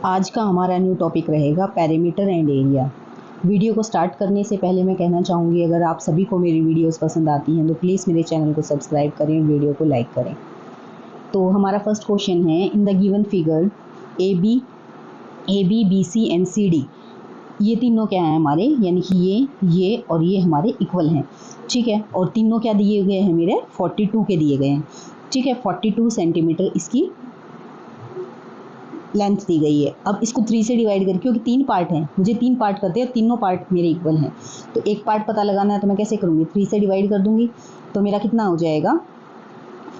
आज का हमारा न्यू टॉपिक रहेगा पेरीमीटर एंड एरिया। वीडियो को स्टार्ट करने से पहले मैं कहना चाहूँगी, अगर आप सभी को मेरी वीडियोस पसंद आती हैं तो प्लीज़ मेरे चैनल को सब्सक्राइब करें, वीडियो को लाइक करें। तो हमारा फर्स्ट क्वेश्चन है, in the given figure A B B C and C D, ये तीनों क्या हैं हमारे, यानी कि ये और ये हमारे इक्वल हैं, ठीक है। और तीनों क्या दिए गए हैं मेरे, 42 के दिए गए हैं, ठीक है। 42 सेंटीमीटर इसकी लेंथ दी गई है। अब इसको 3 से डिवाइड करके, क्योंकि 3 पार्ट हैं, मुझे 3 पार्ट करते हैं, तीनों पार्ट मेरे इक्वल हैं, तो एक पार्ट पता लगाना है तो मैं कैसे करूँगी, 3 से डिवाइड कर दूँगी, तो मेरा कितना हो जाएगा,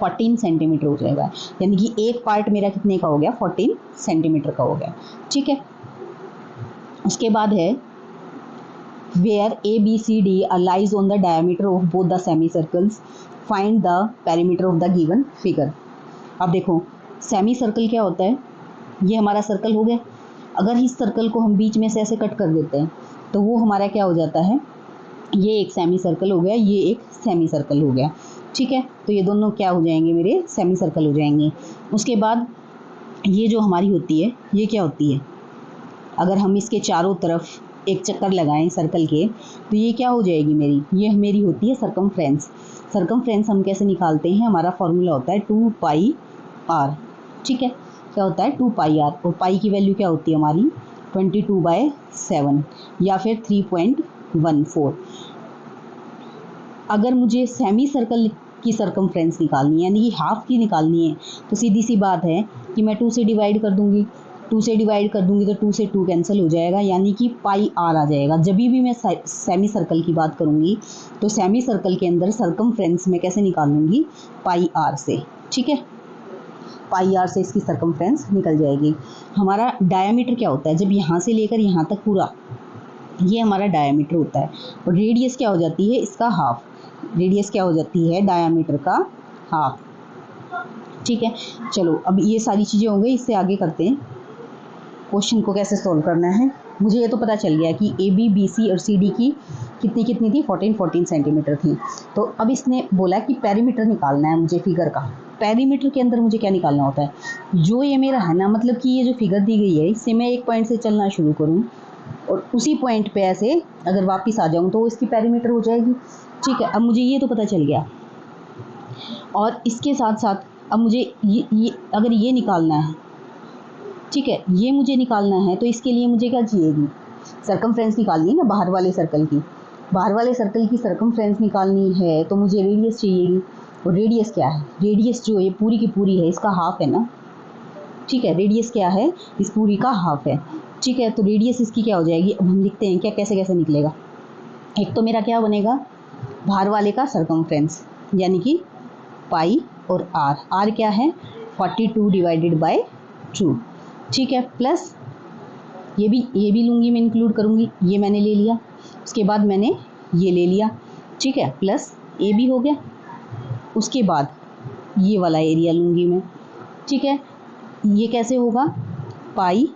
14 सेंटीमीटर हो जाएगा। यानी कि एक पार्ट मेरा कितने का हो गया, 14 सेंटीमीटर का हो गया, ठीक है। उसके बाद है, where A B C D lies on the diameter of both the semi circles, find the perimeter of the given figure. अब देखो, सेमी सर्कल क्या होता है, ये हमारा सर्कल हो गया। अगर इस सर्कल को हम बीच में से ऐसे कट कर देते हैं तो वो हमारा क्या हो जाता है, ये एक सेमी सर्कल हो गया, ये एक सेमी सर्कल हो गया, ठीक है। तो ये दोनों क्या हो जाएंगे, मेरे सेमी सर्कल हो जाएंगे। उसके बाद ये जो हमारी होती है, ये क्या होती है, अगर हम इसके चारों तरफ एक चक्कर लगाएं सर्कल के, तो ये क्या हो जाएगी मेरी, ये मेरी होती है सरकमफ्रेंस। सरकमफ्रेंस हम कैसे निकालते हैं, हमारा फॉर्मूला होता है 2 पाई आर, ठीक है। क्या होता है 2 पाई आर, और पाई की वैल्यू क्या होती है हमारी 22/7 या फिर 3.14। अगर मुझे सेमी सर्कल की सरकमफ्रेंस निकालनी है, यानी कि हाफ की निकालनी है, तो सीधी सी बात है कि मैं 2 से डिवाइड कर दूंगी, 2 से डिवाइड कर दूंगी तो 2 से 2 कैंसिल हो जाएगा, यानी कि पाई आर आ जाएगा। जब भी मैं सेमी सर्कल की बात करूंगी तो सेमी सर्कल के अंदर सरकमफ्रेंस में कैसे निकालूंगी, पाई आर से, ठीक है। पाई आर से इसकी सरकमफ्रेंस निकल जाएगी। हमारा डायामीटर क्या होता है, जब यहाँ से लेकर यहाँ तक पूरा, ये हमारा डायामीटर होता है। और रेडियस क्या हो जाती है, इसका हाफ। रेडियस क्या हो जाती है, डायामीटर का हाफ, ठीक है। चलो, अब ये सारी चीज़ें हो गई, इससे आगे करते हैं क्वेश्चन को कैसे सॉल्व करना है। मुझे ये तो पता चल गया कि ए बी बी सी और सी डी की कितनी कितनी थी, 14 सेंटीमीटर थी। तो अब इसने बोला कि पेरीमीटर निकालना है मुझे फिगर का। पेरीमीटर के अंदर मुझे क्या निकालना होता है, जो ये मेरा है ना, मतलब कि ये जो फिगर दी गई है, इससे मैं एक पॉइंट से चलना शुरू करूँ और उसी पॉइंट पे ऐसे अगर वापस आ जाऊँ तो इसकी पेरीमीटर हो जाएगी, ठीक है। अब मुझे ये तो पता चल गया, और इसके साथ साथ अब मुझे ये अगर ये निकालना है, ठीक है, ये मुझे निकालना है, तो इसके लिए मुझे क्या चाहिएगी, सरकमफ्रेंस निकालनी है ना बाहर वाले सर्कल की। बाहर वाले सर्कल की सरकमफ्रेंस निकालनी है तो मुझे रेडियस चाहिएगी। और रेडियस क्या है, रेडियस जो ये पूरी की पूरी है, इसका हाफ है ना, ठीक है। रेडियस क्या है, इस पूरी का हाफ है, ठीक है। तो रेडियस इसकी क्या हो जाएगी, अब हम लिखते हैं क्या, कैसे कैसे निकलेगा। एक तो मेरा क्या बनेगा, बाहर वाले का सरकमफ्रेंस, यानी कि पाई, और आर, आर क्या है 42 डिवाइडेड बाय 2, ठीक है। प्लस ये भी लूँगी, मैं इंक्लूड करूँगी, ये मैंने ले लिया। उसके बाद मैंने ये ले लिया, ठीक है, प्लस ए भी हो गया। उसके बाद ये वाला एरिया लूँगी मैं, ठीक है। ये कैसे होगा, पाई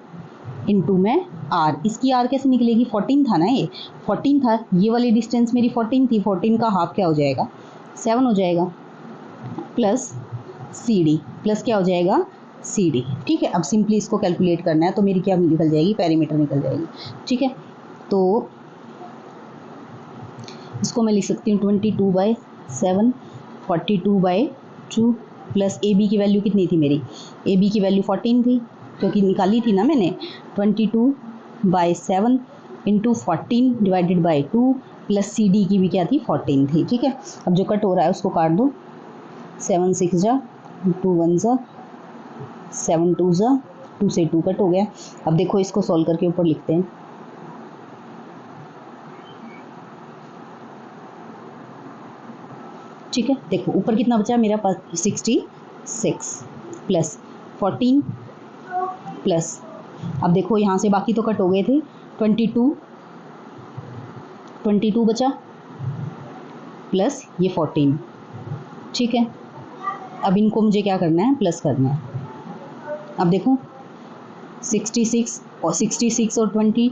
इंटू में आर, इसकी आर कैसे निकलेगी, 14 था ना, ये 14 था, ये वाली डिस्टेंस मेरी 14 थी, 14 का हाफ क्या हो जाएगा, 7 हो जाएगा, प्लस सी डी, प्लस क्या हो जाएगा, सी डी, ठीक है। अब सिंपली इसको कैलकुलेट करना है तो मेरी क्या निकल जाएगी, पेरीमीटर निकल जाएगी, ठीक है। तो इसको मैं लिख सकती हूँ 22/7, 42/2 प्लस ए बी की वैल्यू कितनी थी मेरी, ए बी की वैल्यू 14 थी, क्योंकि निकाली थी ना मैंने, 22/7 into 14 divided by 2 plus C D की भी क्या थी, 14 थी, ठीक है। अब जो कट हो रहा है उसको काट दो, 7 6 जा, 2 1 जा, 7 2 जा, 2 से 2 कट हो गया। अब देखो, इसको सॉल्व करके ऊपर लिखते हैं, ठीक है। देखो ऊपर कितना बचा मेरा पास, 66 प्लस 14 प्लस, अब देखो यहाँ से बाकी तो कट हो गए थे, 22 बचा प्लस ये 14, ठीक है। अब इनको मुझे क्या करना है, प्लस करना है। अब देखो 66 और 22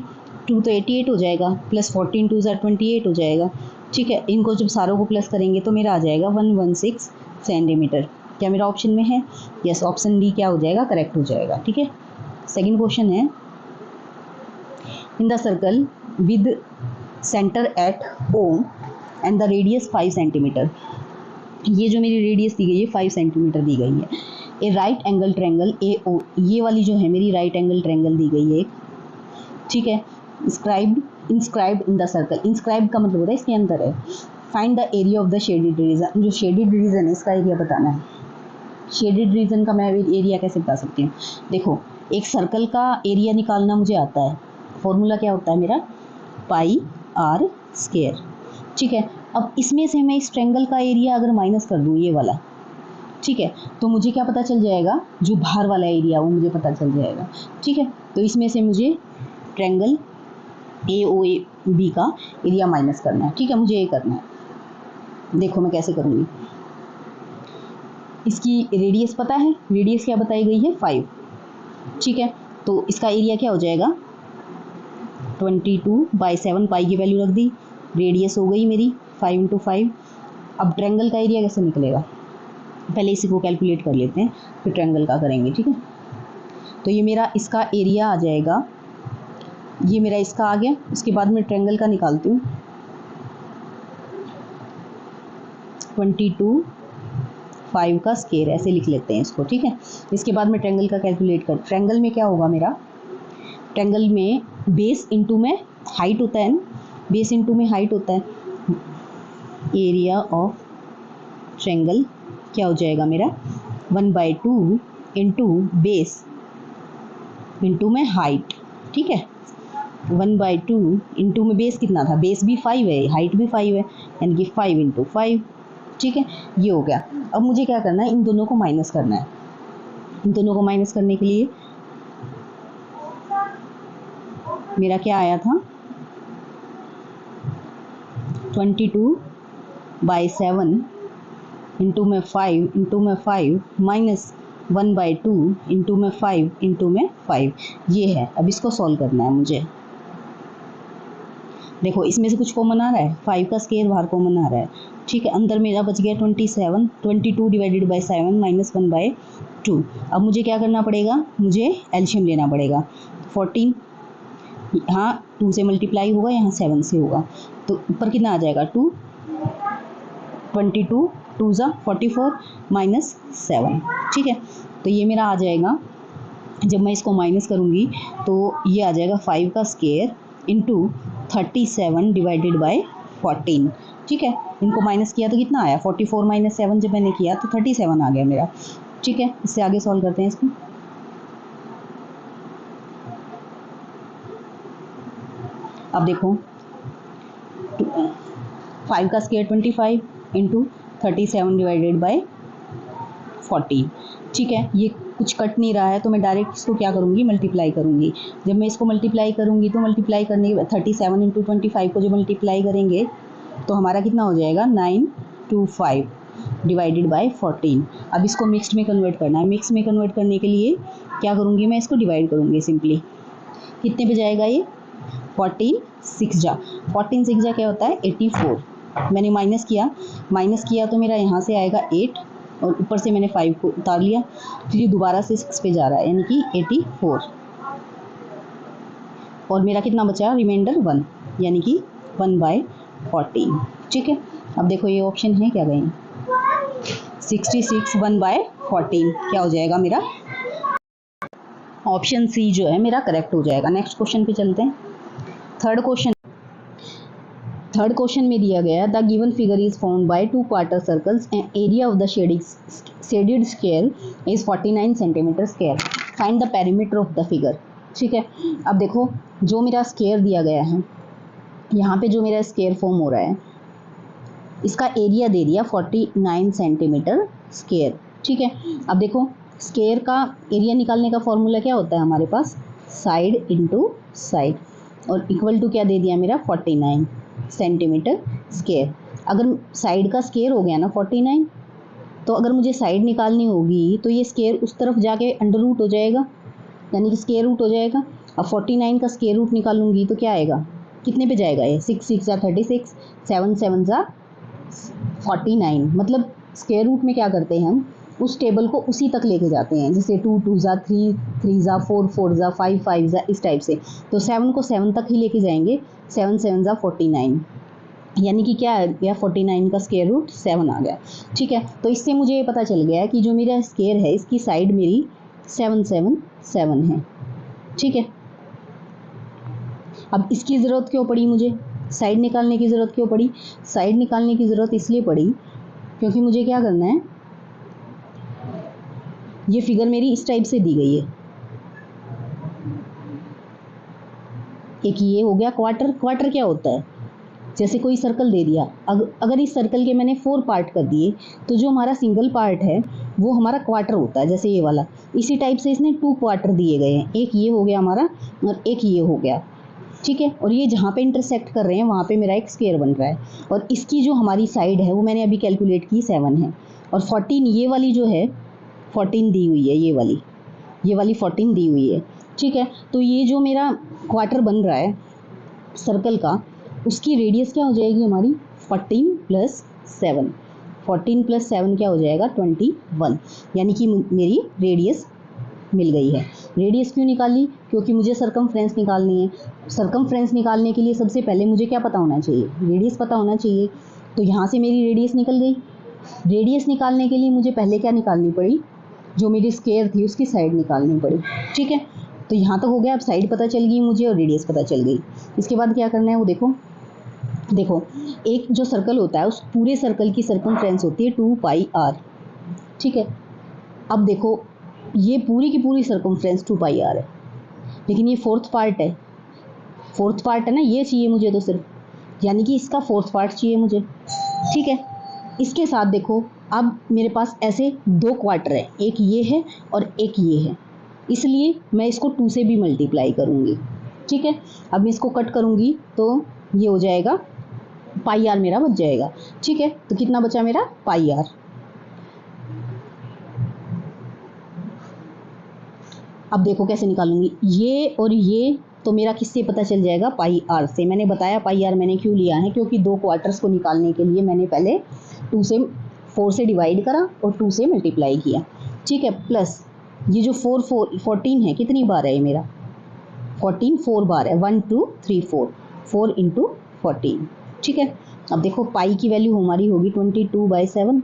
तो 88 हो जाएगा, प्लस 14 2 28 हो जाएगा, ठीक है। इनको जब सारों को प्लस करेंगे तो मेरा आ जाएगा 116 सेंटीमीटर। क्या मेरा ऑप्शन में है, यस, ऑप्शन डी क्या हो जाएगा, करेक्ट हो जाएगा, ठीक है। सेकंड क्वेश्चन है, in the circle with centre at O and the radius 5 centimetre, ये जो मेरी रेडियस दी गई है 5 सेंटीमीटर दी गई है। ए राइट एंगल ट्रायंगल AO, ये वाली जो है मेरी राइट एंगल ट्रायंगल दी गई है, ठीक है। Inscribed in the circle, inscribed का मतलब होता है इसके अंदर है। Find the area of the shaded region, जो शेडेड रीजन है इसका एरिया बताना है। शेडेड रीजन का मैं एरिया कैसे बता सकती हूँ? देखो, एक सर्कल का एरिया निकालना मुझे आता है, फॉर्मूला क्या होता है मेरा, पाई आर स्क्वायर, ठीक है। अब इसमें से मैं इस ट्रायंगल का एरिया अगर माइनस कर दूँ, ये वाला, ठीक है, तो मुझे क्या पता चल जाएगा, जो बाहर वाला एरिया वो मुझे पता चल जाएगा, ठीक है। तो इसमें से मुझे ट्रायंगल AOB का एरिया माइनस करना है, ठीक है, मुझे ये करना है। देखो मैं कैसे करूँगी, इसकी रेडियस पता है, रेडियस क्या बताई गई है 5, ठीक है। तो इसका एरिया क्या हो जाएगा 22/7, पाई की वैल्यू रख दी, रेडियस हो गई मेरी 5 × 5। अब ट्रायंगल का एरिया कैसे निकलेगा, पहले इसी को कैलकुलेट कर लेते हैं, फिर ट्रायंगल का करेंगे, ठीक है। तो ये मेरा इसका एरिया आ जाएगा, ये मेरा इसका आ गया। उसके बाद मैं ट्रायंगल का निकालती हूँ, 22/5 का स्क्वायर ऐसे लिख लेते हैं इसको, ठीक है। इसके बाद मैं ट्रायंगल का कैलकुलेट कर, ट्रायंगल में क्या होगा मेरा, ट्रायंगल में बेस इंटू में हाइट होता है ना, बेस इंटू में हाइट होता है। एरिया ऑफ ट्रायंगल क्या हो जाएगा मेरा 1/2 इंटू बेस इंटू में हाइट, ठीक है। 1/2 इंटू में बेस कितना था, बेस भी 5 है, हाइट भी 5 है, यानी कि 5 × 5, ठीक है, ये हो गया। अब मुझे क्या करना है, इन दोनों को माइनस करना है। इन दोनों को माइनस करने के लिए मेरा क्या आया था 22/7 इंटू में 5 इंटू में 5 माइनस 1/2 इंटू में 5 इंटू में 5, ये है। अब इसको सॉल्व करना है मुझे। देखो इसमें से कुछ कॉमन आ रहा है, 5 का स्क्वायर बाहर कॉमन आ रहा है, ठीक है। अंदर मेरा बच गया 27, 22/7 माइनस 1/2। अब मुझे क्या करना पड़ेगा, मुझे एलसीएम लेना पड़ेगा। 14 यहाँ 2 से मल्टीप्लाई होगा, यहाँ 7 से होगा, तो ऊपर कितना आ जाएगा 2, 22 2 ज़ा 44 माइनस 7, ठीक है। तो ये मेरा आ जाएगा, जब मैं इसको माइनस करूँगी तो ये आ जाएगा 5 का स्क्वायर इंटू 37/14, ठीक है। इनको माइनस किया तो कितना आया 44 माइनस 7, जब मैंने किया तो 37 आ गया मेरा, ठीक है। इससे आगे सॉल्व करते हैं इसको। अब देखो 5 का स्क्वायर 25 इंटू 37/14, ठीक है। ये कुछ कट नहीं रहा है, तो मैं डायरेक्ट इसको क्या करूँगी, मल्टीप्लाई करूँगी। जब मैं इसको मल्टीप्लाई करूँगी तो मल्टीप्लाई करने के बाद 37 × 25 को जो मल्टीप्लाई करेंगे तो हमारा कितना हो जाएगा 925/14। अब इसको मिक्स्ड में कन्वर्ट करना है। मिक्स में कन्वर्ट करने के लिए क्या करूँगी, मैं इसको डिवाइड करूँगी सिंपली। कितने पे जाएगा ये 14 6 जा, 14 6 जा क्या होता है 84। मैंने माइनस किया तो मेरा यहाँ से आएगा 8 और ऊपर से मैंने 5 को उतार लिया, फिर ये दोबारा से 6 पे जा रहा है, यानी कि 84। और मेरा कितना बचा रिमाइंडर 1, यानी कि 1/14, ठीक है। अब देखो ये ऑप्शन है क्या गए 66 1/14 क्या हो जाएगा मेरा, ऑप्शन सी जो है मेरा करेक्ट हो जाएगा। नेक्स्ट क्वेश्चन पे चलते हैं। थर्ड क्वेश्चन में दिया गया the given figure is found by 2 quarter circles and area of the shaded square is 49 centimetre square, find the perimeter of the figure, ठीक है। अब देखो जो मेरा स्क्वायर दिया गया है, यहाँ पे जो मेरा स्क्वायर फॉर्म हो रहा है, इसका एरिया दे दिया 49 सेंटीमीटर स्क्वायर, ठीक है। अब देखो स्क्वायर का एरिया निकालने का फॉर्मूला क्या होता है हमारे पास, साइड इंटू साइड, और इक्वल टू क्या दे दिया मेरा 49 सेंटीमीटर स्क्वायर। अगर साइड का स्क्वायर हो गया ना 49, तो अगर मुझे साइड निकालनी होगी तो ये स्क्वायर उस तरफ जाके अंडर रूट हो जाएगा, यानी कि स्क्वायर रूट हो जाएगा। अब 49 का स्क्वायर रूट निकालूंगी तो क्या आएगा, कितने पे जाएगा ये 6 6 जा 36, 7 7 जा 49। मतलब स्क्वायर रूट में क्या करते हैं हम उस टेबल को उसी तक लेके जाते हैं, जैसे 2 2 जा 3 3 जा 4 4 जा 5 5 जा, इस टाइप से। तो 7 को 7 तक ही लेके जाएंगे, 7 7 जा 49, यानी कि क्या आ गया 49 का स्क्वायर रूट 7 आ गया। ठीक है, तो इससे मुझे ये पता चल गया कि जो मेरा स्क्वायर है इसकी साइड मेरी 7 7 7 है। ठीक है, अब इसकी ज़रूरत क्यों पड़ी मुझे, साइड निकालने की ज़रूरत क्यों पड़ी? साइड निकालने की ज़रूरत इसलिए पड़ी क्योंकि मुझे क्या करना है, ये फिगर मेरी इस टाइप से दी गई है। एक ये हो गया क्वार्टर। क्वार्टर क्या होता है, जैसे कोई सर्कल दे दिया, अगर इस सर्कल के मैंने 4 पार्ट कर दिए तो जो हमारा सिंगल पार्ट है वो हमारा क्वार्टर होता है, जैसे ये वाला। इसी टाइप से इसने 2 क्वार्टर दिए गए हैं, एक ये हो गया हमारा और एक ये हो गया। ठीक है, और ये जहाँ पे इंटरसेक्ट कर रहे हैं वहाँ पे मेरा एक स्क्वायर बन रहा है, और इसकी जो हमारी साइड है वो मैंने अभी कैलकुलेट की 7 है, और 14 ये वाली जो है 14 दी हुई है, ये वाली 14 दी हुई है। ठीक है, तो ये जो मेरा क्वार्टर बन रहा है सर्कल का, उसकी रेडियस क्या हो जाएगी हमारी 14 प्लस 7। 14 प्लस 7 क्या हो जाएगा 21, यानी कि मेरी रेडियस मिल गई है। रेडियस क्यों निकाली, क्योंकि मुझे सरकमफ्रेंस निकालनी है। सरकमफ्रेंस निकालने के लिए सबसे पहले मुझे क्या पता होना चाहिए, रेडियस पता होना चाहिए। तो यहाँ से मेरी रेडियस निकल गई। रेडियस निकालने के लिए मुझे पहले क्या निकालनी पड़ी, जो मेरी स्क्वायर थी उसकी साइड निकालनी पड़ी। ठीक है, तो यहाँ तक हो गया। अब साइड पता चल गई मुझे और रेडियस पता चल गई। इसके बाद क्या करना है वो देखो एक जो सर्कल होता है उस पूरे सर्कल की सरकमफ्रेंस होती है 2 पाई आर। ठीक है, अब देखो ये पूरी की पूरी सरकमफ्रेंस 2 पाई आर है, लेकिन ये फोर्थ पार्ट है ना, ये चाहिए मुझे तो सिर्फ, यानी कि इसका फोर्थ पार्ट चाहिए मुझे। ठीक है, इसके साथ देखो अब मेरे पास ऐसे 2 क्वार्टर है, एक ये है और एक ये है, इसलिए मैं इसको 2 से भी मल्टीप्लाई करूँगी। ठीक है, अब मैं इसको कट करूँगी तो ये हो जाएगा पाई आर मेरा बच जाएगा। ठीक है, तो कितना बचा मेरा पाई आर। अब देखो कैसे निकालूंगी, ये और ये तो मेरा किससे पता चल जाएगा, पाई आर से। मैंने बताया पाई आर मैंने क्यों लिया है, क्योंकि 2 क्वार्टर्स को निकालने के लिए मैंने पहले 4 से डिवाइड करा और 2 से मल्टीप्लाई किया। ठीक है, प्लस ये जो 14 है, कितनी बार है ये मेरा 14 4 बार है, 1 2 3 4 इंटू 14। ठीक है, अब देखो पाई की वैल्यू हमारी होगी 22/7।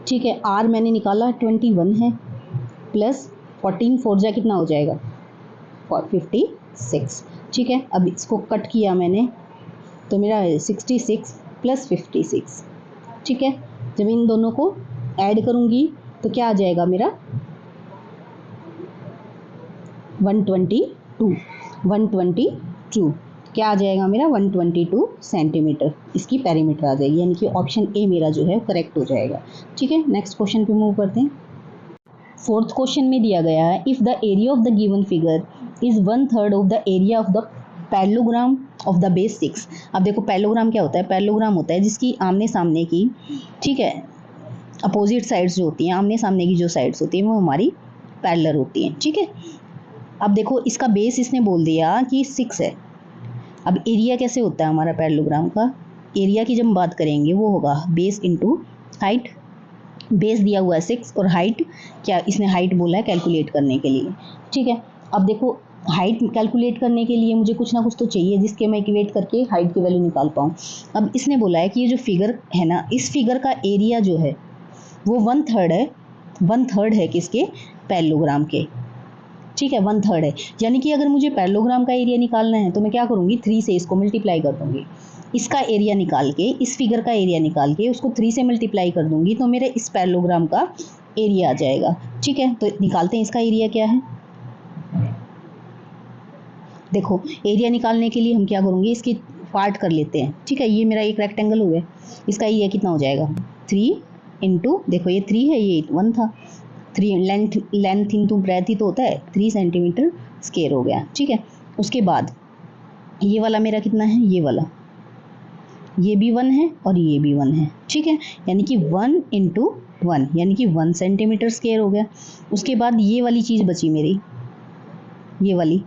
ठीक है, आर मैंने निकाला 21 है, प्लस 14 4 जा कितना हो जाएगा 56। ठीक है, अब इसको कट किया मैंने तो मेरा 66 प्लस 56। ठीक है, जब इन दोनों को ऐड करूँगी तो क्या आ जाएगा मेरा 122 क्या आ जाएगा मेरा 122 सेंटीमीटर, इसकी पेरीमीटर आ जाएगी, यानी कि ऑप्शन ए मेरा जो है करेक्ट हो जाएगा। ठीक है, नेक्स्ट क्वेश्चन पे मूव करते हैं। फोर्थ क्वेश्चन में दिया गया है if the area of the given figure is 1/3 of the area of the parallelogram of the base 6। अब देखो पैरेललोग्राम क्या होता है, पैरेललोग्राम होता है जिसकी आमने सामने की, ठीक है, अपोजिट साइड्स जो होती हैं, आमने सामने की जो साइड्स होती हैं वो हमारी पैरेलल होती हैं। ठीक है, अब देखो इसका बेस इसने बोल दिया कि 6 है। अब एरिया कैसे होता है हमारा पैरेललोग्राम का, एरिया की जब हम बात करेंगे वो होगा बेस इंटू हाइट। बेस दिया हुआ है 6 और हाइट क्या इसने हाइट बोला है कैलकुलेट करने के लिए। ठीक है, अब देखो हाइट कैलकुलेट करने के लिए मुझे कुछ ना कुछ तो चाहिए जिसके मैं इक्वेट करके हाइट की वैल्यू निकाल पाऊँ। अब इसने बोला है कि ये जो फिगर है ना, इस फिगर का एरिया जो है वो 1/3 है, 1/3 है किसके, पैरेललोग्राम के। ठीक है, 1/3 है, यानी कि अगर मुझे पैरेललोग्राम का एरिया निकालना है तो मैं क्या करूँगी 3 से इसको मल्टीप्लाई कर दूँगी। इसका एरिया निकाल के, इस फिगर का एरिया निकाल के उसको 3 से मल्टीप्लाई कर दूँगी तो मेरे इस पैरेललोग्राम का एरिया आ जाएगा। ठीक है, तो निकालते हैं इसका एरिया क्या है। देखो एरिया निकालने के लिए हम क्या करूँगी, इसकी पार्ट कर लेते हैं। ठीक है, ये मेरा एक रेक्टेंगल हो गया, इसका एरिया कितना हो जाएगा 3 इंटू, देखो ये 3 है, ये 1 था, 3 लेंथ इंटू ब्रेथ ही तो होता है, 3 सेंटीमीटर स्क्वायर हो गया। ठीक है, उसके बाद ये वाला मेरा कितना है, ये वाला, ये भी 1 है और ये भी 1 है। ठीक है, यानी कि 1 इंटू 1 यानी कि 1 सेंटीमीटर स्क्वायर हो गया। उसके बाद ये वाली चीज़ बची मेरी, ये वाली,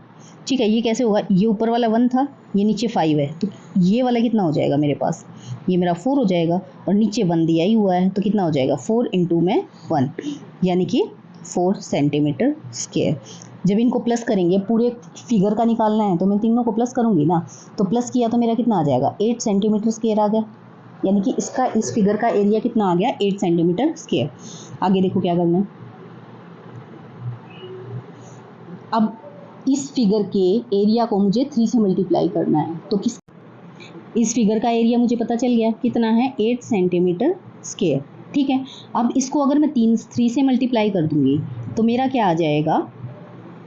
ठीक है, ये कैसे होगा, ये ऊपर वाला 1 था, ये नीचे 5 है, तो ये वाला कितना हो जाएगा मेरे पास, ये मेरा 4 हो जाएगा, और नीचे 1 दिया ही हुआ है तो कितना हो जाएगा 4 इंटू में 1 यानी कि 4 सेंटीमीटर स्क्वायर। जब इनको प्लस करेंगे, पूरे फिगर का निकालना है तो मैं तीनों को प्लस करूँगी ना, तो प्लस किया तो मेरा कितना आ जाएगा 8 सेंटीमीटर स्क्वायर आ गया, यानी कि इसका इस फिगर का एरिया कितना आ गया 8 सेंटीमीटर स्क्वायर। आगे देखो क्या करना है, अब इस फिगर के एरिया को मुझे 3 से मल्टीप्लाई करना है, तो किस इस फिगर का एरिया मुझे पता चल गया कितना है 8 सेंटीमीटर स्क्वायर। ठीक है, अब इसको अगर मैं 3 से मल्टीप्लाई कर दूंगी तो मेरा क्या आ जाएगा,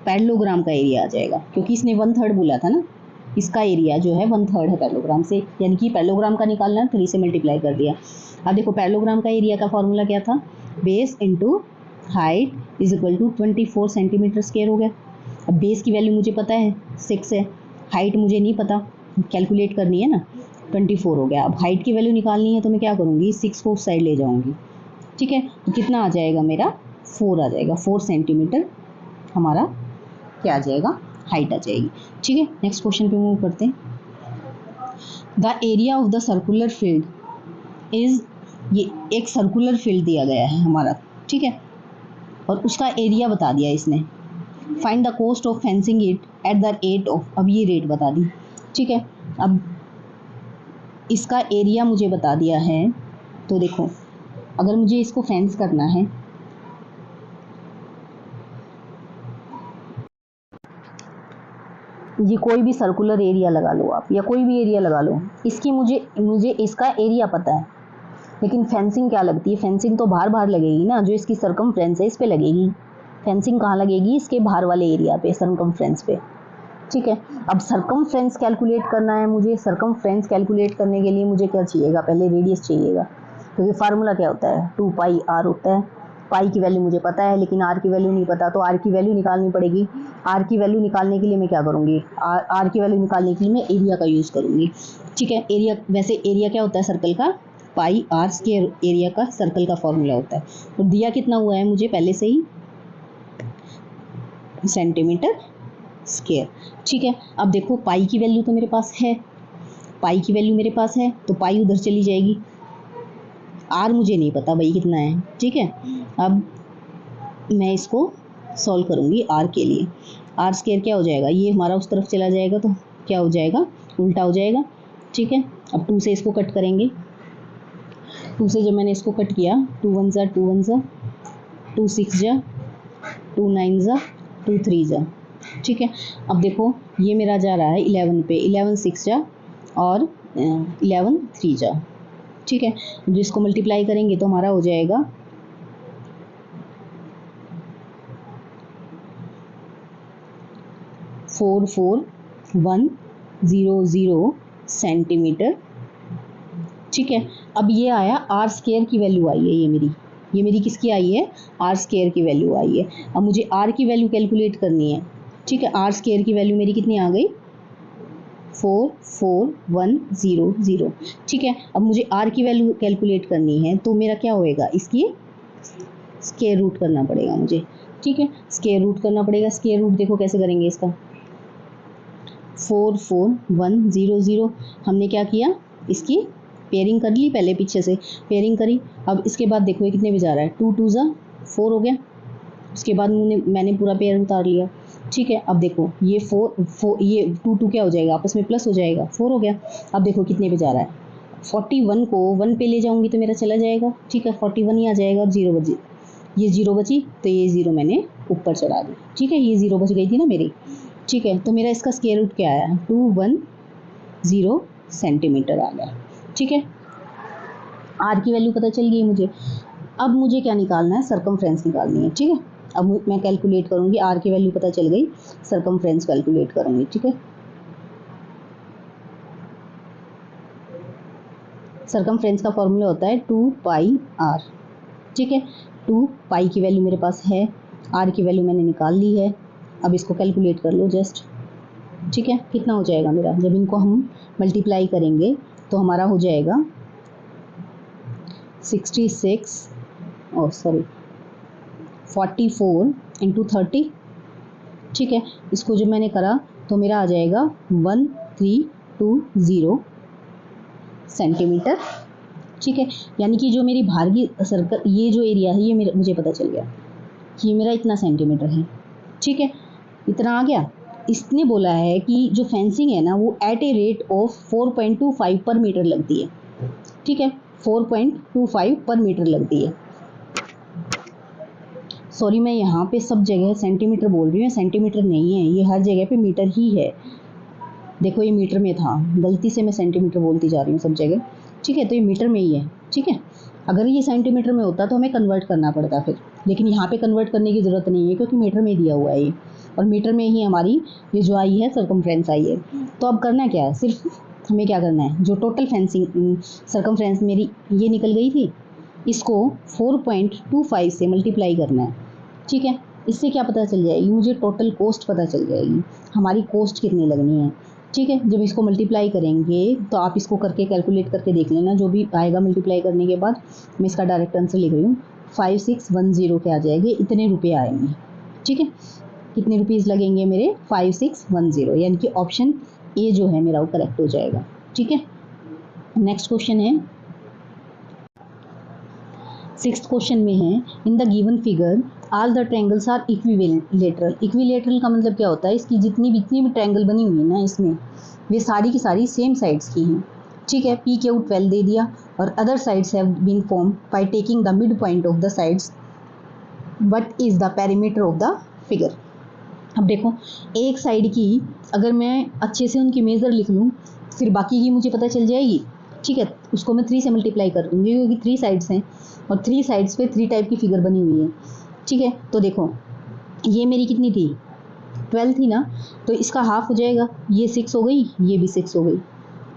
पैरेललोग्राम का एरिया आ जाएगा, क्योंकि इसने 1/3 बोला था ना, इसका एरिया जो है 1/3 है पैरेललोग्राम से, यानी कि पैरेललोग्राम का निकालना है 3 से मल्टीप्लाई कर दिया। अब देखो पैरेललोग्राम का एरिया का फॉर्मूला क्या था, base into height is equal to 24 centimetre square हो गया। अब बेस की वैल्यू मुझे पता है 6 है, हाइट मुझे नहीं पता, कैलकुलेट करनी है ना, 24 हो गया। अब हाइट की वैल्यू निकालनी है तो मैं क्या करूँगी, 6 को उस साइड ले जाऊँगी। ठीक है, तो कितना आ जाएगा मेरा 4 आ जाएगा, 4 सेंटीमीटर हमारा क्या आ जाएगा, हाइट आ जाएगी। ठीक है, नेक्स्ट क्वेश्चन पे मूव करते हैं। The area of the circular field is, ये एक सर्कुलर फील्ड दिया गया है हमारा, ठीक है, और उसका एरिया बता दिया इसने। Find the cost of fencing it at the rate of, अब ये रेट बता दी। ठीक है, अब इसका एरिया मुझे बता दिया है, तो देखो अगर मुझे इसको फेंस करना है, ये कोई भी सर्कुलर एरिया लगा लो आप, या कोई भी एरिया लगा लो, इसकी मुझे इसका एरिया पता है, लेकिन फेंसिंग क्या लगती है, फेंसिंग तो बाहर बाहर लगेगी ना, जो इसकी सर्कमफ्रेंस है इस पे लगेगी। फेंसिंग कहाँ लगेगी, इसके बाहर वाले एरिया पे, सर्कमफ्रेंस पे। ठीक है, अब सर्कमफ्रेंस कैलकुलेट करना है मुझे, सर्कमफ्रेंस कैलकुलेट करने के लिए मुझे क्या चाहिएगा, पहले रेडियस चाहिएगा, क्योंकि फार्मूला क्या होता है 2 पाई आर होता है। पाई की वैल्यू मुझे पता है लेकिन आर की वैल्यू नहीं पता, तो आर की वैल्यू निकालनी पड़ेगी। आर की वैल्यू निकालने के लिए मैं क्या करूँगी, आर की वैल्यू निकालने के लिए मैं एरिया का यूज़ करूँगी। ठीक है, एरिया, वैसे एरिया क्या होता है सर्कल का, पाई आर स्क्वायर एरिया का सर्कल का फॉर्मूला होता है। तो दिया कितना हुआ है मुझे पहले से ही, सेंटीमीटर स्क्वायर। ठीक है, अब देखो पाई की वैल्यू तो मेरे पास है, पाई की वैल्यू मेरे पास है, तो पाई उधर चली जाएगी। आर मुझे नहीं पता भाई कितना है। ठीक है, अब मैं इसको सॉल्व करूँगी आर के लिए। आर स्क्वायर क्या हो जाएगा, ये हमारा उस तरफ चला जाएगा तो क्या हो जाएगा, उल्टा हो जाएगा। ठीक है, अब 2 से इसको कट करेंगे, 2 से जब मैंने इसको कट किया, 2 1 जा 2 1 जा, 2 6 जा, 2 9 जा, 2 3 जा। ठीक है, अब देखो ये मेरा जा रहा है 11 पे, 11 6 जा और 11 3 जा। ठीक है, जिसको मल्टीप्लाई करेंगे तो हमारा हो जाएगा 44,100 सेंटीमीटर। ठीक है, अब ये आया आर स्क्वायर की वैल्यू आई है, ये मेरी किसकी आई है, आर स्क्वायर की वैल्यू आई है। अब मुझे आर की वैल्यू कैलकुलेट करनी है। ठीक है, आर स्क्वायर की वैल्यू मेरी कितनी आ गई, 44,100। ठीक है, अब मुझे आर की वैल्यू कैलकुलेट करनी है तो मेरा क्या होएगा, इसकी स्क्वायर रूट करना पड़ेगा मुझे। ठीक है, स्क्वायर रूट करना पड़ेगा। स्क्वायर रूट देखो कैसे करेंगे इसका, 44,100 हमने क्या किया, इसकी पेयरिंग कर ली, पहले पीछे से पेयरिंग करी। अब इसके बाद देखो ये कितने में जा रहा है, 2 2 जा 4 हो गया। उसके बाद मैंने पूरा पेयर उतार लिया। ठीक है, अब देखो ये 4 ये 2 2 क्या हो जाएगा, आपस में प्लस हो जाएगा, 4 हो गया। अब देखो कितने पे जा रहा है, 41 को 1 पे ले जाऊंगी तो मेरा चला जाएगा। ठीक है, 41 ही आ जाएगा और 0 बची, ये 0 बची तो ये 0 मैंने ऊपर चढ़ा दी। ठीक है, ये 0 बच गई थी ना मेरी। ठीक है, तो मेरा इसका स्क्वायर रूट क्या आया, 210 सेंटीमीटर आ गया। ठीक है, आर की वैल्यू पता चल गई मुझे। अब मुझे क्या निकालना है, सर्कमफ्रेंस निकालनी है। ठीक है, अब मैं कैलकुलेट करूँगी, आर की वैल्यू पता चल गई, सर्कमफ्रेंस कैलकुलेट करूँगी। ठीक है, सर्कमफ्रेंस का फॉर्मूला होता है 2 पाई आर। ठीक है, 2 पाई की वैल्यू मेरे पास है, आर की वैल्यू मैंने निकाल ली है। अब इसको कैलकुलेट कर लो जस्ट। ठीक है, कितना हो जाएगा मेरा, जब इनको हम मल्टीप्लाई करेंगे तो हमारा हो जाएगा 44 इंटू 30। ठीक है, इसको जब मैंने करा तो मेरा आ जाएगा 1320 सेंटीमीटर। ठीक है, यानी कि जो मेरी बाहर की सर्कल, ये जो एरिया है, ये मेरा मुझे पता चल गया कि मेरा इतना सेंटीमीटर है। ठीक है, इतना आ गया। इसने बोला है कि जो फेंसिंग है ना वो एट ए रेट ऑफ 4.25 पर मीटर लगती है। ठीक है, 4.25 पर मीटर लगती है। सॉरी, मैं यहाँ पे सब जगह सेंटीमीटर बोल रही हूँ, सेंटीमीटर नहीं है, ये हर जगह पे मीटर ही है। देखो ये मीटर में था, गलती से मैं सेंटीमीटर बोलती जा रही हूँ सब जगह। ठीक है, तो ये मीटर में ही है। ठीक है, अगर ये सेंटीमीटर में होता तो हमें कन्वर्ट करना पड़ता फिर, लेकिन यहाँ पे कन्वर्ट करने की ज़रूरत नहीं है क्योंकि मीटर में दिया हुआ है ये, और मीटर में ही हमारी ये जो आई है सर्कमफ्रेंस आई है। तो अब करना क्या है, सिर्फ हमें क्या करना है, जो टोटल फेंसिंग सर्कमफ्रेंस मेरी ये निकल गई थी, इसको 4.25 से मल्टीप्लाई करना है। ठीक है, इससे क्या पता चल जाएगी, मुझे टोटल कॉस्ट पता चल जाएगी, हमारी कॉस्ट कितनी लगनी है। ठीक है, जब इसको मल्टीप्लाई करेंगे तो आप इसको करके कैलकुलेट करके देख लेना, जो भी आएगा मल्टीप्लाई करने के बाद। मैं इसका डायरेक्ट आंसर लिख रही हूँ, 5610 के आ जाएंगे, इतने रुपये आएंगे। ठीक है, कितने रुपीज़ लगेंगे मेरे, 5610, यानी कि ऑप्शन ए जो है मेरा वो करेक्ट हो जाएगा। ठीक है, नेक्स्ट क्वेश्चन है, 6th क्वेश्चन में है, in the given figure all the triangles are equilateral. Equilateral का मतलब क्या होता है, इसकी जितनी भी ट्रायंगल बनी हुई है ना इसमें, वे सारी की सारी सेम साइड्स की हैं। ठीक है, पी क्यू 12 दे दिया, और other sides have been form by taking the mid point of the sides, what is the perimeter of the figure. अब देखो, एक साइड की अगर मैं अच्छे से उनकी मेज़र लिख लूँ, फिर बाकी की मुझे पता चल जाएगी। ठीक है, उसको मैं 3 से मल्टीप्लाई कर दूँगी क्योंकि 3 साइड्स हैं, और 3 साइड्स पे 3 टाइप की फिगर बनी हुई है। ठीक है, तो देखो ये मेरी कितनी थी, 12 थी ना, तो इसका हाफ हो जाएगा, ये 6 हो गई, ये भी 6 हो गई।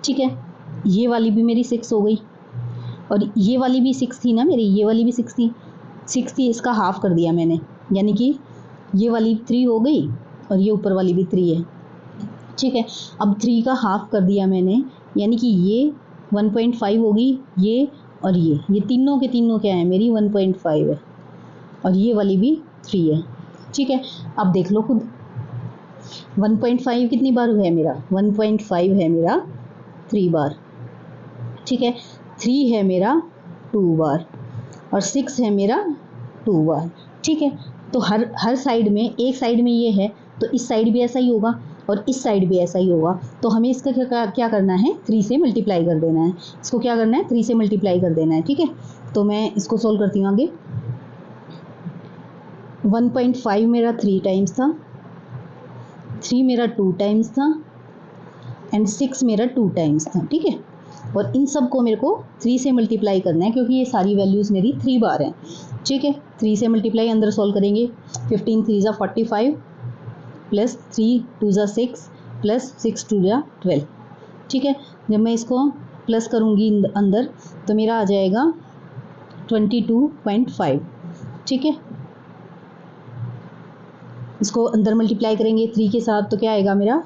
ठीक है, ये वाली भी मेरी 6 हो गई, और ये वाली भी 6 थी ना मेरी, ये वाली भी 6 थी, 6 थी, इसका हाफ कर दिया मैंने, यानी कि ये वाली 3 हो गई, और ये ऊपर वाली भी 3 है। ठीक है, अब 3 का हाफ कर दिया मैंने, यानी कि ये 1.5 होगी, ये और ये तीनों के तीनों क्या है, मेरी 1.5 है, और ये वाली भी 3 है। ठीक है, अब देख लो खुद, 1.5 कितनी बार है मेरा, 1.5 है मेरा 3 बार। ठीक है, 3 है मेरा 2 बार, और 6 है मेरा 2 बार। ठीक है, तो हर साइड में, एक साइड में ये है तो इस साइड भी ऐसा ही होगा, और इस साइड भी ऐसा ही होगा, तो हमें इसका क्या करना है, 3 से मल्टीप्लाई कर देना है। इसको क्या करना है, 3 से मल्टीप्लाई कर देना है। ठीक है, तो मैं इसको सोल्व करती हूँ आगे। 1.5 मेरा 3 टाइम्स था, 3 मेरा 2 टाइम्स था, एंड 6 मेरा 2 टाइम्स था। ठीक है, और इन सब को मेरे को 3 से मल्टीप्लाई करना है क्योंकि ये सारी वैल्यूज़ मेरी 3 बार हैं। ठीक है, 3 से मल्टीप्लाई अंदर सोल्व करेंगे, 15 3 ज़ा 45, प्लस 3 2 ज़ा 6, प्लस 6 2 ज़ा 12। ठीक है, जब मैं इसको प्लस करूँगी अंदर तो मेरा आ जाएगा 22.5। ठीक है, इसको अंदर मल्टीप्लाई करेंगे 3 के साथ तो क्या आएगा मेरा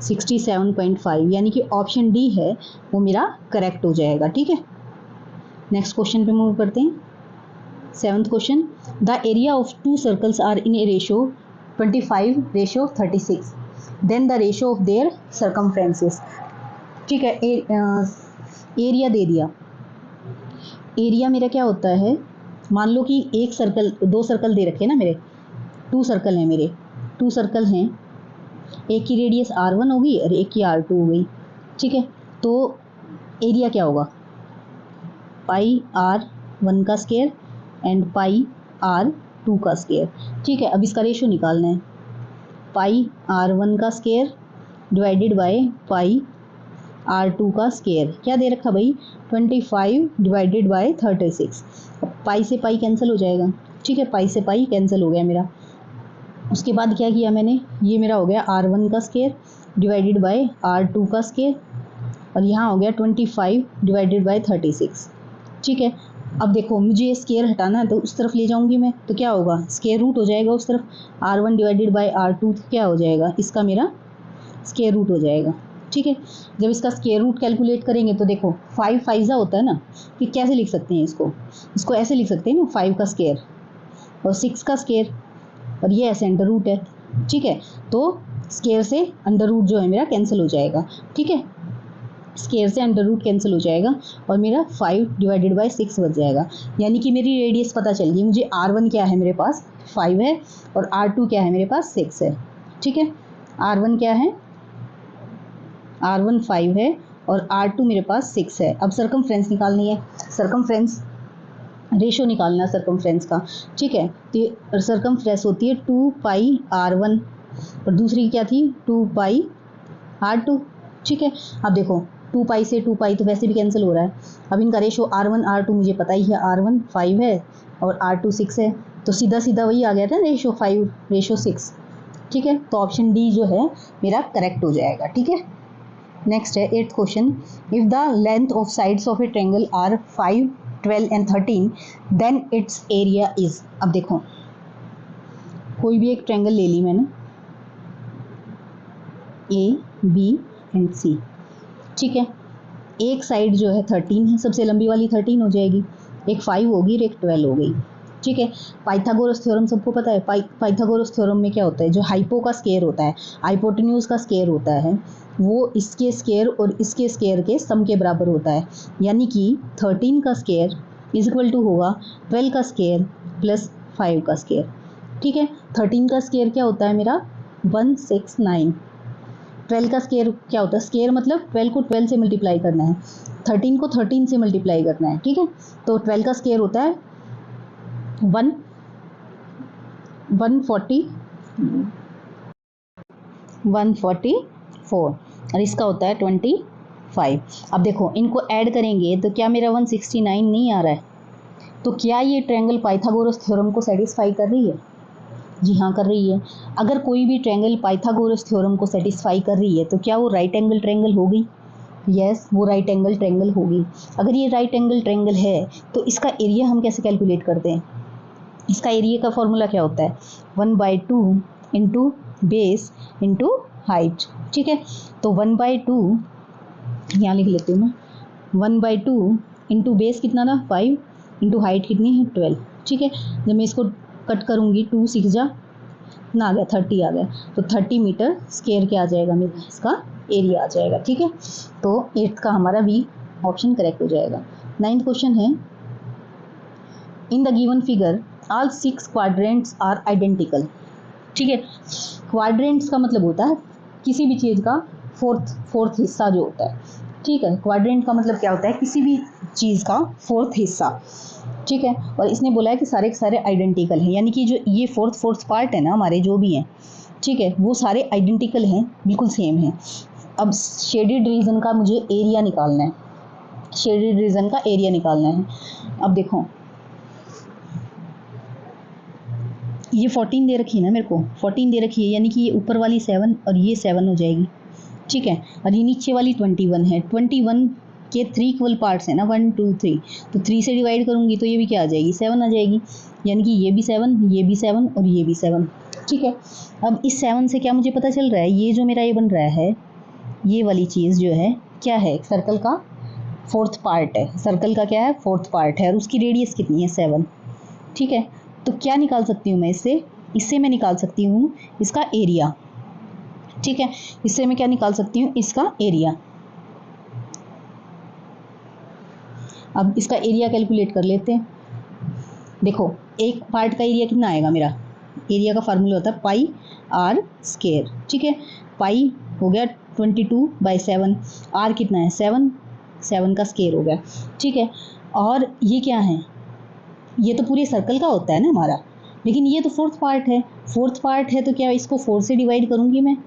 67.5, यानी कि ऑप्शन डी है वो मेरा करेक्ट हो जाएगा। ठीक है, नेक्स्ट क्वेश्चन पे मूव करते हैं। 7th question, the area of 2 circles are in a ratio 25:36, then the ratio of their circumferences. ठीक है, एरिया दे दिया। एरिया मेरा क्या होता है, मान लो कि एक सर्कल, 2 सर्कल दे रखे ना मेरे, 2 सर्कल हैं मेरे, 2 सर्कल हैं, एक की रेडियस R1 होगी और एक की R2 हो गई। ठीक है, तो एरिया क्या होगा, पाई R1 का स्क्वायर एंड पाई R2 का स्क्वायर। ठीक है, अब इसका रेशो निकालना है, पाई R1 का square divided by pi R2 का स्क्वायर। क्या दे रखा भाई, 25 डिवाइडेड बाय 36। अब पाई से पाई कैंसिल हो जाएगा। ठीक है, पाई से पाई कैंसिल हो गया मेरा। उसके बाद क्या किया मैंने, ये मेरा हो गया R1 का स्क्वायर डिवाइडेड बाय R2 का स्क्वायर, और यहाँ हो गया 25 डिवाइडेड बाय 36। ठीक है, अब देखो मुझे स्क्वायर हटाना है तो उस तरफ ले जाऊंगी मैं, तो क्या होगा, स्क्वायर रूट हो जाएगा उस तरफ, R1 डिवाइडेड बाय R2 क्या हो जाएगा, इसका मेरा स्क्वायर रूट हो जाएगा। ठीक है, जब इसका स्क्वायर रूट कैलकुलेट करेंगे तो देखो 5 5 होता है ना, कि कैसे लिख सकते हैं इसको ऐसे लिख सकते हैं ना, 5 का स्क्वायर और 6 का स्क्वायर, और ये सेंटर रूट है, ठीक है, तो स्केयर से अंडर रूट जो है मेरा कैंसिल हो जाएगा, ठीक है, स्केयर से अंडर रूट कैंसिल हो जाएगा और मेरा 5/6 बच जाएगा। यानी कि मेरी रेडियस पता चल गई मुझे। R1 क्या है मेरे पास 5 है और R2 क्या है मेरे पास 6 है, ठीक है। R1 क्या है, R1 5 है और R2 मेरे पास 6 है। अब सरकमफ्रेंस निकालनी है, सरकमफ्रेंस रेशो निकालना है सरकमफ्रेंस का, ठीक है। तो सरकमफ्रेंस होती है 2πr1 और दूसरी क्या थी 2πr2, ठीक है। अब देखो 2π से 2π तो वैसे भी कैंसिल हो रहा है। अब इनका रेशो R1 R2 मुझे पता ही है, R1 5 है और R2 6 है, तो सीधा सीधा वही आ गया था रेशो 5/6, ठीक है। तो ऑप्शन डी जो है मेरा करेक्ट हो जाएगा, ठीक है। नेक्स्ट है 8th question, if the length of sides of a triangle are 5, 12 and 13 then its area is. अब देखो कोई भी एक ट्रायंगल ले ली मैंने ए बी एंड सी, ठीक है। एक साइड जो है 13 है, सबसे लंबी वाली 13 हो जाएगी, एक 5 होगी और एक 12 हो गई, ठीक है। पाइथागोरस थ्योरम सबको पता है। पाइथागोरस थ्योरम में क्या होता है, जो हाइपो का स्केयर होता है, हाइपोटेन्यूज का स्केयर होता है, वो इसके स्केयर और इसके स्केयर के सम के बराबर होता है। यानी कि 13 का स्केयर इज इक्वल टू होगा 12 का स्केयर प्लस 5 का स्केयर, ठीक है। 13 का स्केयर क्या होता है मेरा 169। 12 का स्केयर क्या होता है, स्केयर मतलब 12 को 12 से मल्टीप्लाई करना है, 13 को 13 से मल्टीप्लाई करना है, ठीक है। तो 12 का स्केयर होता है 144 और इसका होता है 25। अब देखो इनको ऐड करेंगे तो क्या मेरा 169 नहीं आ रहा है, तो क्या ये ट्रायंगल पाइथागोरस थ्योरम को सेटिस्फाई कर रही है? जी हाँ कर रही है। अगर कोई भी ट्रायंगल पाइथागोरस थ्योरम को सेटिस्फाई कर रही है तो क्या वो राइट एंगल ट्रायंगल होगी? यस, वो राइट एंगल ट्रायंगल होगी। अगर ये राइट एंगल ट्रायंगल है तो इसका एरिया हम कैसे कैलकुलेट करते हैं? इसका एरिया का फॉर्मूला क्या होता है 1/2 इंटू बेस इंटू हाइट, ठीक है। तो 1/2 यहाँ लिख लेती हूँ मैं, 1/2 इंटू बेस कितना था 5 इंटू हाइट कितनी है 12, ठीक है। जब मैं इसको कट करूँगी 2 6 जा ना आ गया 30 आ गया, तो 30 मीटर स्क्वायर क्या आ जाएगा मेरा, इसका एरिया आ जाएगा, ठीक है। तो 8th का हमारा बी ऑप्शन करेक्ट हो जाएगा। 9th क्वेश्चन है, in the given figure all 6 quadrants are identical, ठीक है। क्वाड्रेंट्स का मतलब होता है किसी भी चीज़ का फोर्थ हिस्सा जो होता है, ठीक है। क्वाड्रेंट का मतलब क्या होता है, किसी भी चीज़ का फोर्थ हिस्सा, ठीक है। और इसने बोला है कि सारे के सारे आइडेंटिकल हैं, यानी कि जो ये फोर्थ पार्ट है ना हमारे जो भी हैं, ठीक है, वो सारे आइडेंटिकल हैं, बिल्कुल सेम हैं। अब शेडेड रीजन का मुझे एरिया निकालना है, शेडेड रीजन का एरिया निकालना है। अब देखो ये 14 दे रखी है ना, मेरे को 14 दे रखी है, यानी कि ये ऊपर वाली 7 और ये 7 हो जाएगी, ठीक है। और ये नीचे वाली 21 है। 21 के 3 इक्वल पार्ट्स हैं ना, 1 2 3, तो 3 से डिवाइड करूँगी तो ये भी क्या आ जाएगी 7 आ जाएगी, यानी कि ये भी 7, ये भी 7 और ये भी 7, ठीक है। अब इस 7 से क्या मुझे पता चल रहा है, ये जो मेरा ये बन रहा है, ये वाली चीज़ जो है क्या है, सर्कल का फोर्थ पार्ट है, सर्कल का क्या है फोर्थ पार्ट है और उसकी रेडियस कितनी है 7, ठीक है। तो क्या निकाल सकती हूँ मैं इससे मैं निकाल सकती हूँ इसका एरिया, ठीक है। इससे मैं क्या निकाल सकती हूँ, इसका एरिया। अब इसका एरिया कैलकुलेट कर लेते हैं। देखो एक पार्ट का एरिया कितना आएगा मेरा, एरिया का फार्मूला होता है पाई आर स्क्वायर, ठीक है। पाई हो गया 22/7, आर कितना है 7, 7 का स्क्वायर हो गया, ठीक है। और ये क्या है, ये तो पूरे सर्कल का होता है ना हमारा, लेकिन ये तो फोर्थ पार्ट है, फोर्थ पार्ट है तो क्या इसको 4 से डिवाइड करूँगी मैं,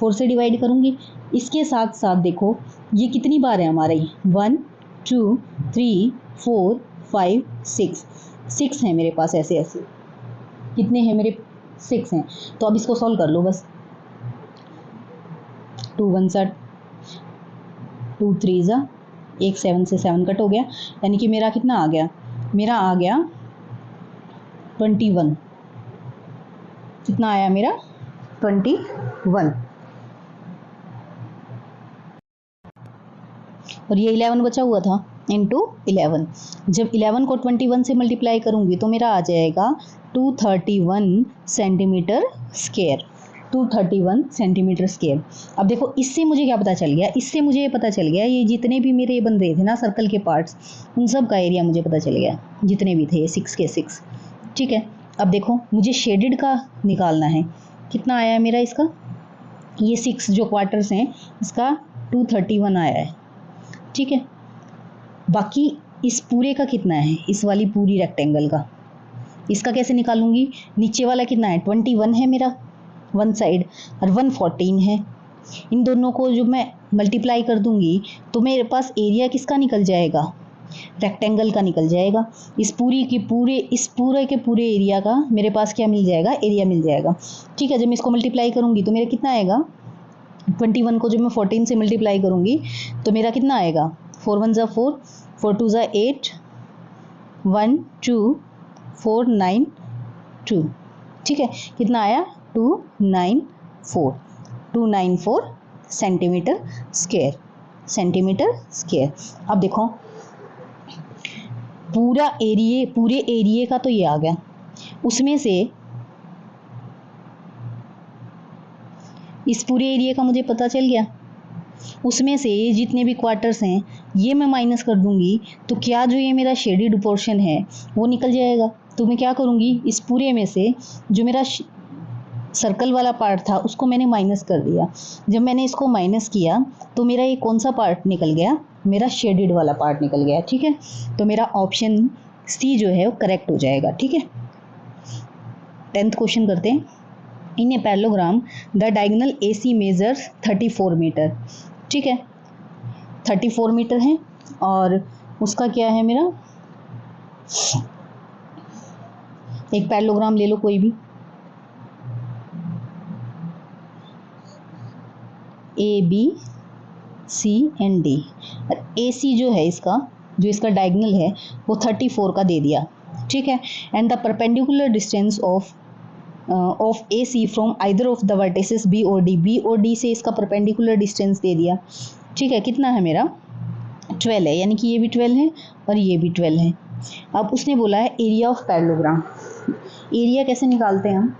4 से डिवाइड करूँगी। इसके साथ साथ देखो ये कितनी बार है हमारे, 1 2 3 4 5 6 हैं मेरे पास, ऐसे ऐसे कितने हैं मेरे 6 हैं। तो अब इसको सॉल्व कर लो बस, 2 1 सा 2 3 सा, एक 7 से 7 कट हो गया, यानी कि मेरा कितना आ गया, मेरा आ गया 21, कितना आया मेरा 21, और ये 11 बचा हुआ था इंटू 11। जब 11 को 21 से मल्टीप्लाई करूँगी तो मेरा आ जाएगा 231 सेंटीमीटर स्क्वायर, 231 सेंटीमीटर स्क्वायर। अब देखो इससे मुझे क्या पता चल गया, इससे मुझे ये पता चल गया ये जितने भी मेरे बन रहे थे ना सर्कल के पार्ट्स, उन सब का एरिया मुझे पता चल गया, जितने भी थे 6 के 6। ठीक है, अब देखो मुझे शेडेड का निकालना है, कितना आया है मेरा इसका, ये 6 जो क्वार्टर्स हैं इसका 231 आया है। ठीक है, बाकी इस पूरे का कितना है, इस वाली पूरी रेक्टेंगल का, इसका कैसे निकालूंगी, नीचे वाला कितना है 21 है मेरा वन साइड और 114 है, इन दोनों को जो मैं मल्टीप्लाई कर दूंगी तो मेरे पास एरिया किसका निकल जाएगा, रेक्टेंगल का निकल जाएगा। इस पूरे के पूरे एरिया का मेरे पास क्या मिल जाएगा, एरिया मिल जाएगा। ठीक है, जब मैं इसको मल्टीप्लाई करूंगी तो मेरा कितना आएगा, 21 को जब मैं 14 से मल्टीप्लाई करूंगी तो मेरा कितना आएगा, 4 1 4, 4 2 8, 1 2 4 9 2। ठीक है, कितना आया 294 सेंटीमीटर स्क्वायर, सेंटीमीटर स्क्वायर। अब देखो पूरे एरिए का तो ये आ गया, उसमें से इस पूरे एरिया का मुझे पता चल गया, उसमें से ये जितने भी क्वार्टर्स हैं ये मैं माइनस कर दूंगी तो क्या जो ये मेरा शेडेड पोर्शन है वो निकल जाएगा। तो मैं क्या करूंगी, इस पूरे में से जो मेरा सर्कल वाला पार्ट था उसको मैंने माइनस कर दिया। जब मैंने इसको माइनस किया तो मेरा ये कौन सा पार्ट निकल गया, मेरा शेडेड वाला पार्ट निकल गया। ठीक है, तो मेरा ऑप्शन सी जो है वो करेक्ट हो जाएगा। ठीक है, 10th क्वेश्चन करते हैं। In a parallelogram the diagonal AC measures 34 metre. ठीक है, 34 मीटर है और उसका क्या है मेरा, एक पैरेललोग्राम ले लो कोई भी, ABCD, AC जो है इसका, जो इसका डायगोनल है वो 34 का दे दिया। ठीक है, and the perpendicular distance of AC from either of the vertices B और D से इसका परपेंडिकुलर डिस्टेंस दे दिया। ठीक है, कितना है मेरा 12 है, यानी कि ये भी 12 है और ये भी 12 है। अब उसने बोला है एरिया ऑफ पैरेललोग्राम। एरिया कैसे निकालते हैं हम,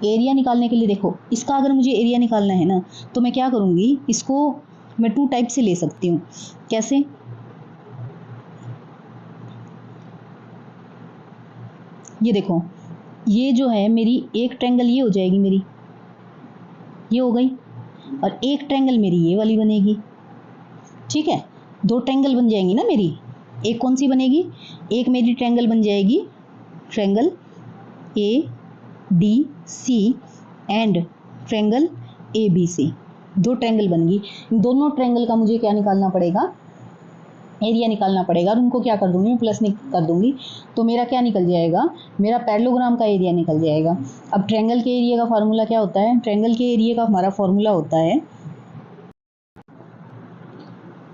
एरिया निकालने के लिए देखो इसका अगर मुझे एरिया निकालना है ना तो मैं क्या करूँगी, इसको मैं 2 टाइप से ले सकती हूँ। कैसे, ये देखो ये जो है मेरी एक ट्रायंगल ये हो जाएगी, मेरी ये हो गई, और एक ट्रायंगल मेरी ये वाली बनेगी। ठीक है, 2 ट्रायंगल बन जाएंगी ना मेरी, एक कौन सी बनेगी, एक मेरी ट्रायंगल बन जाएगी triangle ADC and triangle ABC, 2 triangle बन गई। इन दोनों ट्रायंगल का मुझे क्या निकालना पड़ेगा, एरिया निकालना पड़ेगा, और उनको क्या कर दूंगी, प्लस कर दूंगी, तो मेरा क्या निकल जाएगा, मेरा पैरेललोग्राम का एरिया निकल जाएगा। अब ट्रायंगल के एरिया का फार्मूला क्या होता है, ट्रायंगल के एरिया का हमारा फार्मूला होता है,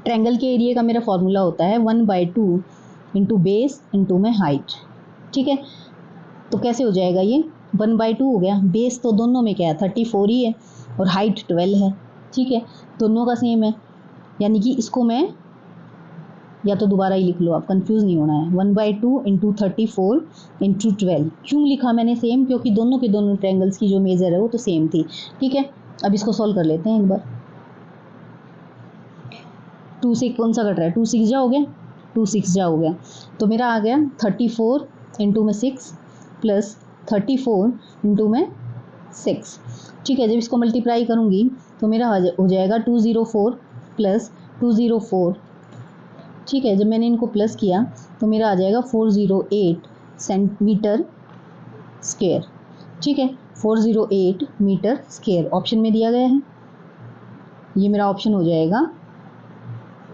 ट्रायंगल के एरिया का मेरा फार्मूला होता है 1/2 इंटू बेस इंटू में हाइट। ठीक है, तो कैसे हो जाएगा, ये 1/2 हो गया, बेस तो दोनों में क्या है 34 ही है और हाइट 12 है। ठीक है, दोनों का सेम है, यानी कि इसको मैं या तो दोबारा ही लिख लो, आप कंफ्यूज नहीं होना है, 1/2 इंटू 34 इंटू 12। क्यों लिखा मैंने सेम, क्योंकि दोनों के दोनों ट्रायंगल्स की जो मेजर है वो तो सेम थी। ठीक है, अब इसको सॉल्व कर लेते हैं एक बार। 2 से कौन सा कट रहा है, 2 6 जा हो गया, 2 6 जा हो गया, तो मेरा आ गया 34 इंटू में 6 प्लस 34 इंटू में 6। ठीक है, जब इसको मल्टीप्लाई करूँगी तो मेरा हो जाएगा 204 प्लस 204। ठीक है, जब मैंने इनको प्लस किया तो मेरा आ जाएगा 408 सेंटीमीटर स्क्वायर। ठीक है, 408 मीटर स्क्वायर ऑप्शन में दिया गया है, ये मेरा ऑप्शन हो जाएगा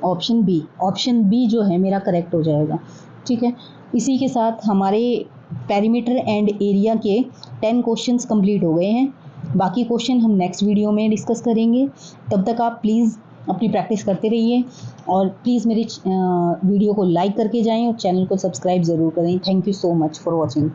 ऑप्शन बी। ऑप्शन बी जो है मेरा करेक्ट हो जाएगा। ठीक है, इसी के साथ हमारे पेरीमीटर एंड एरिया के 10 क्वेश्चंस कंप्लीट हो गए हैं। बाकी क्वेश्चन हम नेक्स्ट वीडियो में डिस्कस करेंगे। तब तक आप प्लीज़ अपनी प्रैक्टिस करते रहिए और प्लीज़ मेरी वीडियो को लाइक करके जाएं और चैनल को सब्सक्राइब ज़रूर करें। Thank you so much for watching.